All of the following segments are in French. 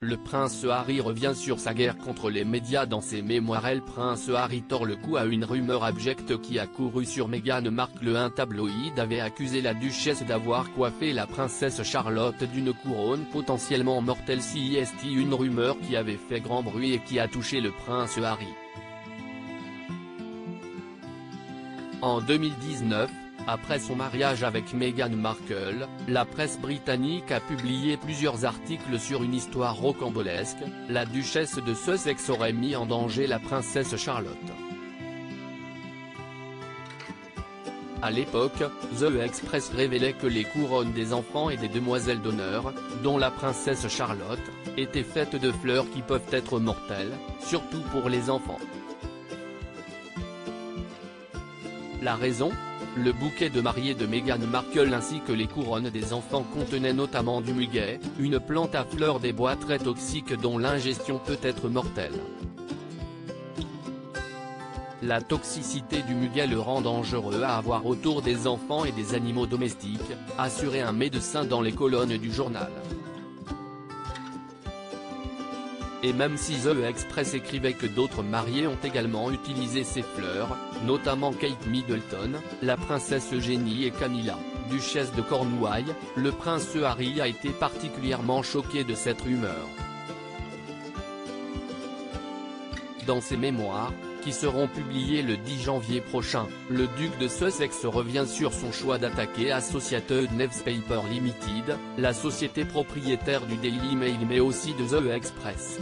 le prince Harry revient sur sa guerre contre les médias dans ses mémoires. Le prince Harry tord le cou à une rumeur abjecte qui a couru sur Meghan Markle. Un tabloïd avait accusé la duchesse d'avoir coiffé la princesse Charlotte d'une couronne potentiellement mortelle. C'est une rumeur qui avait fait grand bruit et qui a touché le prince Harry. En 2019, après son mariage avec Meghan Markle, la presse britannique a publié plusieurs articles sur une histoire rocambolesque. La duchesse de Sussex aurait mis en danger la princesse Charlotte. À l'époque, The Express révélait que les couronnes des enfants et des demoiselles d'honneur, dont la princesse Charlotte, étaient faites de fleurs qui peuvent être mortelles, surtout pour les enfants. La raison ? Le bouquet de mariée de Meghan Markle ainsi que les couronnes des enfants contenaient notamment du muguet, une plante à fleurs des bois très toxique dont l'ingestion peut être mortelle. La toxicité du muguet le rend dangereux à avoir autour des enfants et des animaux domestiques, assurait un médecin dans les colonnes du journal. Et même si The Express écrivait que d'autres mariés ont également utilisé ces fleurs, notamment Kate Middleton, la princesse Eugénie et Camilla, duchesse de Cornouailles, le prince Harry a été particulièrement choqué de cette rumeur. Dans ses mémoires, qui seront publiés le 10 janvier prochain, le duc de Sussex revient sur son choix d'attaquer Associated Newspaper Limited, la société propriétaire du Daily Mail mais aussi de The Express.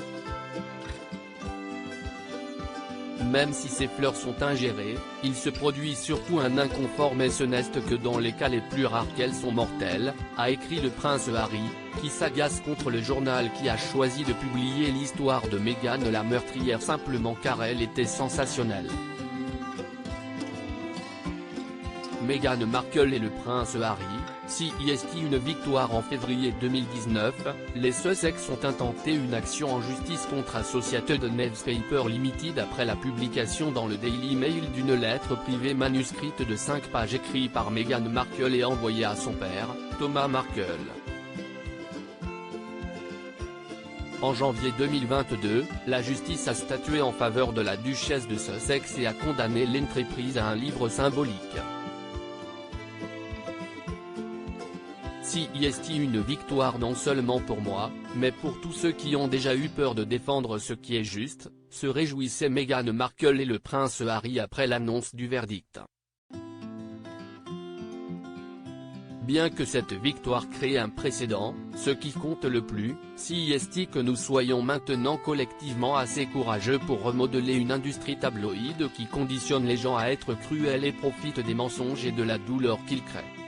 Même si ces fleurs sont ingérées, il se produit surtout un inconfort mais ce n'est que dans les cas les plus rares qu'elles sont mortelles, a écrit le prince Harry, qui s'agace contre le journal qui a choisi de publier l'histoire de Meghan la meurtrière simplement car elle était sensationnelle. Meghan Markle et le prince Harry, une victoire en février 2019, les Sussex ont intenté une action en justice contre Associated Newspaper Limited après la publication dans le Daily Mail d'une lettre privée manuscrite de 5 pages écrite par Meghan Markle et envoyée à son père, Thomas Markle. En janvier 2022, la justice a statué en faveur de la duchesse de Sussex et a condamné l'entreprise à un livre symbolique. Une victoire non seulement pour moi, mais pour tous ceux qui ont déjà eu peur de défendre ce qui est juste, se réjouissaient Meghan Markle et le prince Harry après l'annonce du verdict. Bien que cette victoire crée un précédent, ce qui compte le plus, c'est que nous soyons maintenant collectivement assez courageux pour remodeler une industrie tabloïde qui conditionne les gens à être cruels et profite des mensonges et de la douleur qu'ils créent.